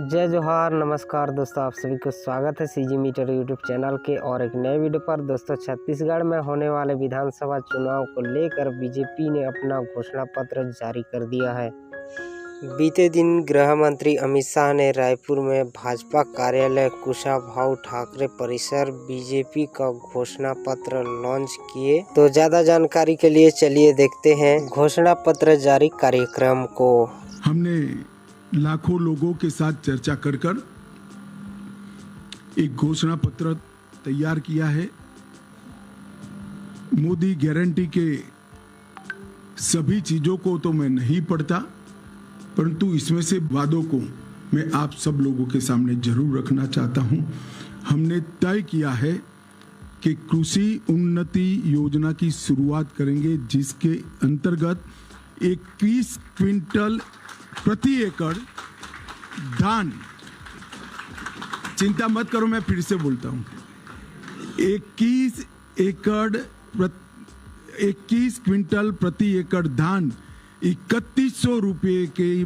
जय जोहार, नमस्कार दोस्तों, आप सभी को स्वागत है सीजी मीटर यूट्यूब चैनल के और एक नए वीडियो पर। दोस्तों, छत्तीसगढ़ में होने वाले विधानसभा चुनाव को लेकर बीजेपी ने अपना घोषणा पत्र जारी कर दिया है। बीते दिन गृह मंत्री अमित शाह ने रायपुर में भाजपा कार्यालय कुशाभाऊ ठाकरे परिसर बीजेपी का घोषणा पत्र लॉन्च किए। तो ज्यादा जानकारी के लिए चलिए देखते हैं घोषणा पत्र जारी कार्यक्रम को। हमने लाखों लोगों के साथ चर्चा कर एक घोषणा पत्र तैयार किया है। मोदी गारंटी के सभी चीजों को तो मैं नहीं पढ़ता, परंतु इसमें से वादों को मैं आप सब लोगों के सामने जरूर रखना चाहता हूं। हमने तय किया है कि कृषि उन्नति योजना की शुरुआत करेंगे, जिसके अंतर्गत 21 क्विंटल प्रति एकड़ धान, चिंता मत करो, मैं फिर से बोलता हूं, 21 क्विंटल प्रति एकड़ धान 3100 रुपये के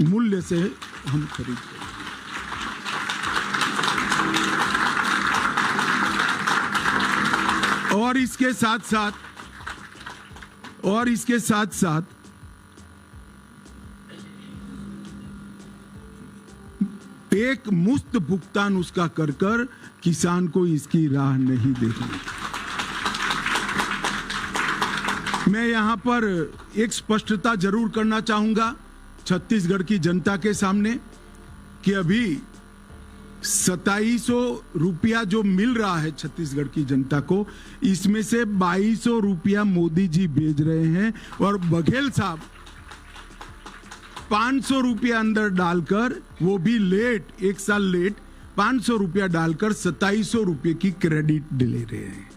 मूल्य से हम खरीदते हैं। और इसके साथ साथ एक मुफ्त भुगतान उसका कर किसान को इसकी राह नहीं देखनी। मैं यहां पर एक स्पष्टता जरूर करना चाहूंगा छत्तीसगढ़ की जनता के सामने कि अभी 2700 रुपया जो मिल रहा है छत्तीसगढ़ की जनता को, इसमें से 2200 रुपया मोदी जी भेज रहे हैं और बघेल साहब 500 रुपया अंदर डालकर, वो भी लेट, एक साल लेट, 500 रुपया डालकर 2700 रुपये की क्रेडिट ले रहे हैं।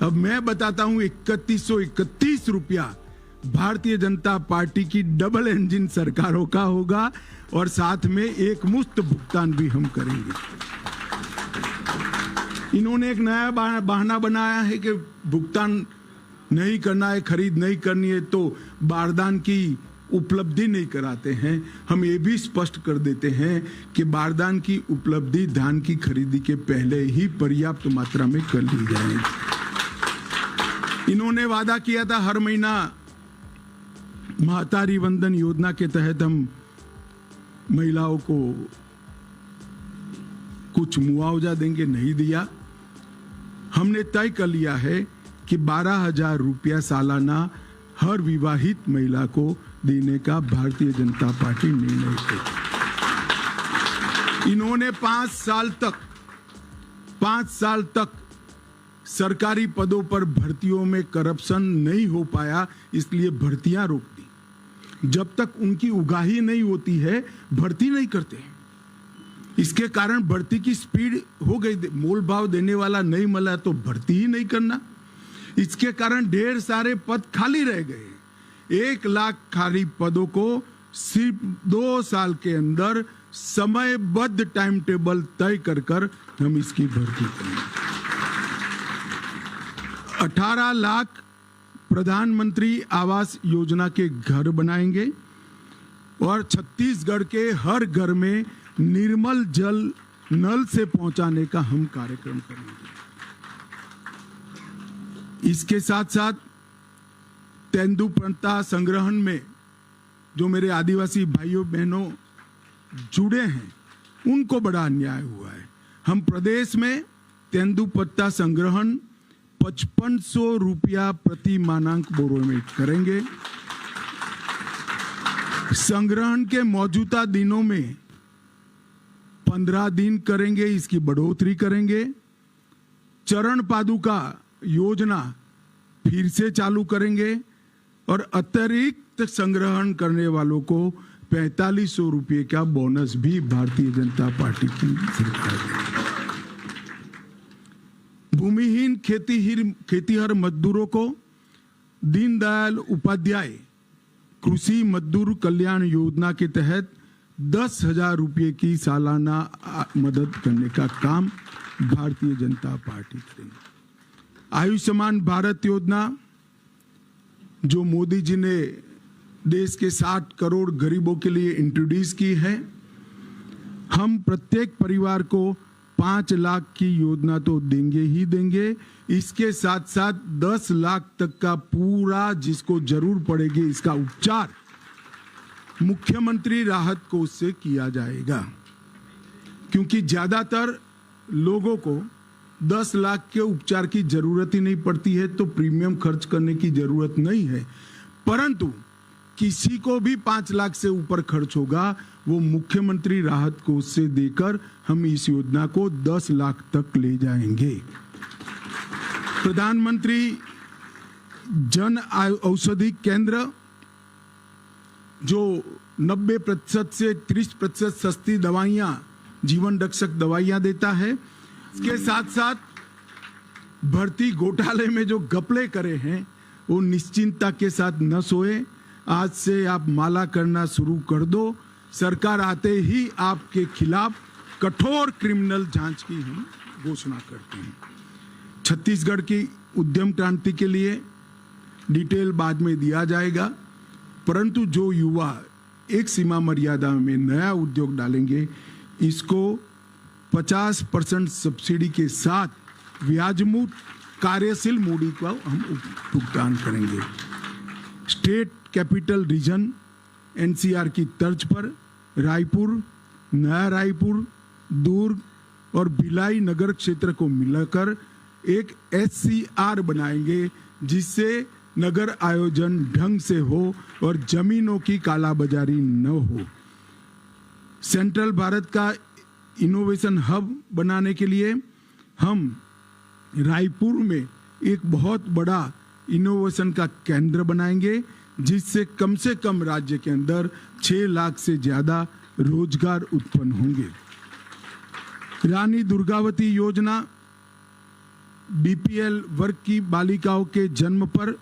अब मैं बताता हूं 3131 रुपया भारतीय जनता पार्टी की डबल इंजन सरकारों का होगा और साथ में एक मुफ्त भुगतान भी हम करेंगे। इन्होंने एक नया बहाना बनाया है कि भुगतान नहीं करना है, खरीद नहीं करनी है तो बारदान की उपलब्धि नहीं कराते हैं। हम ये भी स्पष्ट कर देते हैं कि बारदान की उपलब्धि धान की खरीदी के पहले ही पर्याप्त मात्रा में कर ली जाएगी। इन्होंने वादा किया था हर महीना महतारी वंदन योजना के तहत हम महिलाओं को कुछ मुआवजा देंगे, नहीं दिया। हमने तय कर लिया है कि 12,000 रुपया सालाना हर विवाहित महिला को देने का भारतीय जनता पार्टी निर्णय लेगी। इन्होंने 5 साल तक सरकारी पदों पर भर्तियों में करप्शन नहीं हो पाया, इसलिए भर्तियां रोक दी। जब तक उनकी उगाही नहीं होती है, भर्ती नहीं करते। इसके कारण भर्ती की स्पीड हो गई, मोल भाव देने वाला नहीं मिला तो भर्ती ही नहीं करना। इसके कारण ढेर सारे पद खाली रह गए। 1 लाख खाली पदों को सिर्फ 2 साल के अंदर समयबद्ध टाइम टेबल तय कर हम इसकी भर्ती करेंगे। 18 लाख प्रधानमंत्री आवास योजना के घर बनाएंगे और छत्तीसगढ़ के हर घर में निर्मल जल नल से पहुंचाने का हम कार्यक्रम करेंगे। इसके साथ साथ तेंदुपत्ता संग्रहण में जो मेरे आदिवासी भाइयों बहनों जुड़े हैं, उनको बड़ा अन्याय हुआ है। हम प्रदेश में तेंदुपत्ता संग्रहण 5500 रुपया प्रति मानक बोरो में करेंगे। संग्रहण के मौजूदा दिनों में 15 दिन करेंगे, इसकी बढ़ोतरी करेंगे। चरण पादुका योजना फिर से चालू करेंगे और अतिरिक्त संग्रहण करने वालों को 4500 रुपये का बोनस भी भारतीय जनता पार्टी की सरकार देगी। भूमिहीन खेतीहर मजदूरों को दीनदयाल उपाध्याय कृषि मजदूर कल्याण योजना के तहत 10,000 रुपये की सालाना मदद करने का काम भारतीय जनता पार्टी करेगी। आयुष्मान भारत योजना जो मोदी जी ने देश के 60 करोड़ गरीबों के लिए इंट्रोड्यूस की है, हम प्रत्येक परिवार को 5 लाख की योजना तो देंगे ही देंगे, इसके साथ साथ 10 लाख तक का पूरा जिसको जरूर पड़ेगी इसका उपचार मुख्यमंत्री राहत कोष से किया जाएगा। क्योंकि ज्यादातर लोगों को 10 लाख के उपचार की जरूरत ही नहीं पड़ती है, तो प्रीमियम खर्च करने की जरूरत नहीं है। परंतु किसी को भी 5 लाख से ऊपर खर्च होगा, वो मुख्यमंत्री राहत कोष से देकर हम इस योजना को 10 लाख तक ले जाएंगे। प्रधानमंत्री जन औषधि केंद्र जो 90% से 30% सस्ती दवाइयां, जीवन रक्षक दवाइयां देता है, इसके साथ साथ भर्ती घोटाले में जो घपले करे हैं वो निश्चिंतता के साथ न सोए। आज से आप माला करना शुरू कर दो। सरकार आते ही आपके खिलाफ कठोर क्रिमिनल जांच की हम घोषणा करते हैं। छत्तीसगढ़ की उद्यम क्रांति के लिए डिटेल बाद में दिया जाएगा, परंतु जो युवा एक सीमा मर्यादा में नया उद्योग डालेंगे, इसको 50% सब्सिडी के साथ ब्याजमुक्त कार्यशील मूडी का हम भुगतान करेंगे। स्टेट कैपिटल रीजन एनसीआर की तर्ज पर रायपुर, नया रायपुर, दुर्ग और भिलाई नगर क्षेत्र को मिलाकर एक एससीआर बनाएंगे, जिससे नगर आयोजन ढंग से हो और जमीनों की कालाबाजारी न हो। सेंट्रल भारत का इनोवेशन हब बनाने के लिए हम रायपुर में एक बहुत बड़ा इनोवेशन का केंद्र बनाएंगे, जिससे कम से कम राज्य के अंदर 6 लाख से ज्यादा रोजगार उत्पन्न होंगे। रानी दुर्गावती योजना बीपीएल वर्ग की बालिकाओं के जन्म पर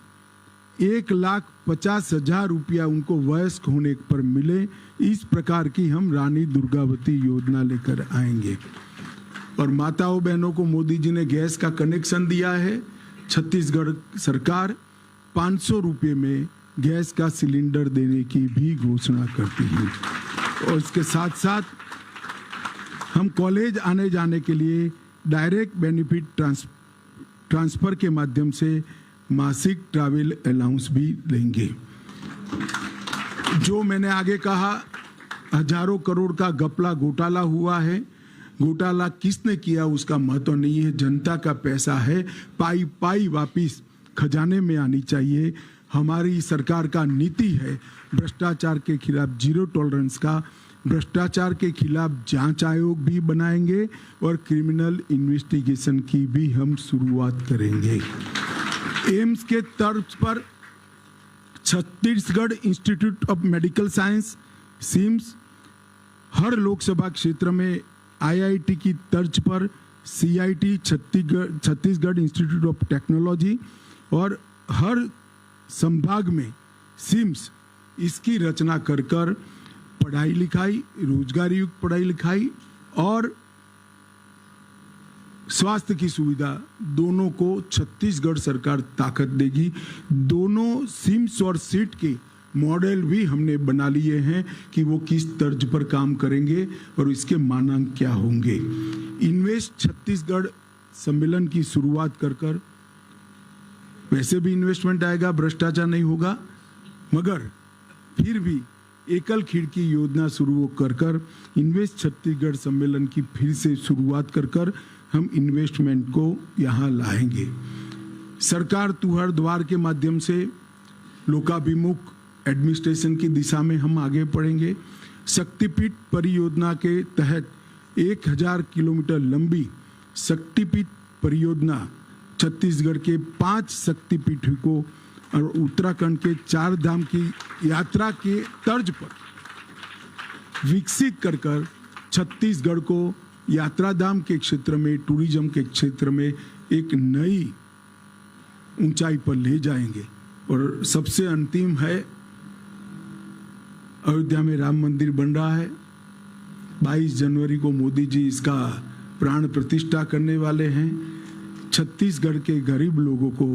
1,50,000 रुपया उनको वयस्क होने पर मिले, इस प्रकार की हम रानी दुर्गावती योजना लेकर आएंगे। और माताओं बहनों को मोदी जी ने गैस का कनेक्शन दिया है। छत्तीसगढ़ सरकार 500 रुपये में गैस का सिलेंडर देने की भी घोषणा करती है। और इसके साथ साथ हम कॉलेज आने जाने के लिए डायरेक्ट बेनिफिट ट्रांसफर के माध्यम से मासिक ट्रैवल अलाउंस भी लेंगे। जो मैंने आगे कहा, हजारों करोड़ का घपला घोटाला हुआ है। घोटाला किसने किया उसका महत्व नहीं है, जनता का पैसा है, पाई पाई वापिस खजाने में आनी चाहिए। हमारी सरकार का नीति है भ्रष्टाचार के खिलाफ जीरो टॉलरेंस का। भ्रष्टाचार के खिलाफ जांच आयोग भी बनाएंगे और क्रिमिनल इन्वेस्टिगेशन की भी हम शुरुआत करेंगे। एम्स के तर्ज पर Chhattisgarh institute of medical science CIMS, हर लोकसभा क्षेत्र में आईआईटी की तर्ज पर CIT Chhattisgarh institute of technology और हर संभाग में सिम्स, इसकी रचना कर कर पढ़ाई लिखाई, रोजगार युक्त पढ़ाई लिखाई और स्वास्थ्य की सुविधा दोनों को छत्तीसगढ़ सरकार ताकत देगी। दोनों सिम्स और सीट के मॉडल भी हमने बना लिए हैं कि वो किस तर्ज पर काम करेंगे और इसके मानांक क्या होंगे। इन्वेस्ट छत्तीसगढ़ सम्मेलन की शुरुआत कर कर वैसे भी इन्वेस्टमेंट आएगा, भ्रष्टाचार नहीं होगा, मगर फिर भी एकल खिड़की योजना शुरू कर कर इन्वेस्ट छत्तीसगढ़ सम्मेलन की फिर से शुरुआत कर कर हम इन्वेस्टमेंट को यहाँ लाएंगे। सरकार तुहर द्वार के माध्यम से लोकाभिमुख एडमिनिस्ट्रेशन की दिशा में हम आगे बढ़ेंगे। शक्तिपीठ परियोजना के तहत 1000 किलोमीटर लंबी शक्तिपीठ परियोजना छत्तीसगढ़ के 5 शक्तिपीठ को और उत्तराखंड के 4 धाम की यात्रा के तर्ज पर विकसित कर कर छत्तीसगढ़ को यात्रा धाम के क्षेत्र में, टूरिज्म के क्षेत्र में एक नई ऊंचाई पर ले जाएंगे। और सबसे अंतिम है, अयोध्या में राम मंदिर बन रहा है। 22 जनवरी को मोदी जी इसका प्राण प्रतिष्ठा करने वाले हैं। छत्तीसगढ़ के गरीब लोगों को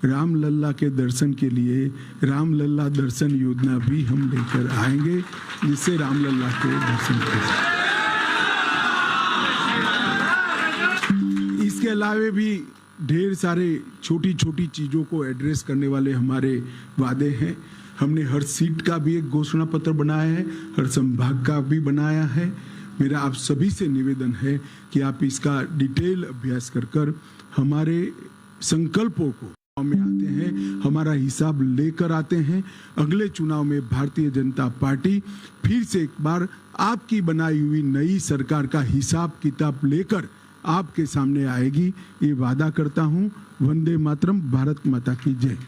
राम लल्ला के दर्शन के लिए राम लल्ला दर्शन योजना भी हम लेकर आएंगे, जिससे राम लल्ला के दर्शन करें। अलावे भी ढेर सारे छोटी छोटी चीज़ों को एड्रेस करने वाले हमारे वादे हैं। हमने हर सीट का भी एक घोषणा पत्र बनाया है, हर संभाग का भी बनाया है। मेरा आप सभी से निवेदन है कि आप इसका डिटेल अभ्यास कर हमारे संकल्पों को में आते हैं, हमारा हिसाब लेकर आते हैं। अगले चुनाव में भारतीय जनता पार्टी फिर से एक बार आपकी बनाई हुई नई सरकार का हिसाब किताब लेकर आपके सामने आएगी, ये वादा करता हूं। वंदे मातरम, भारत माता की जय।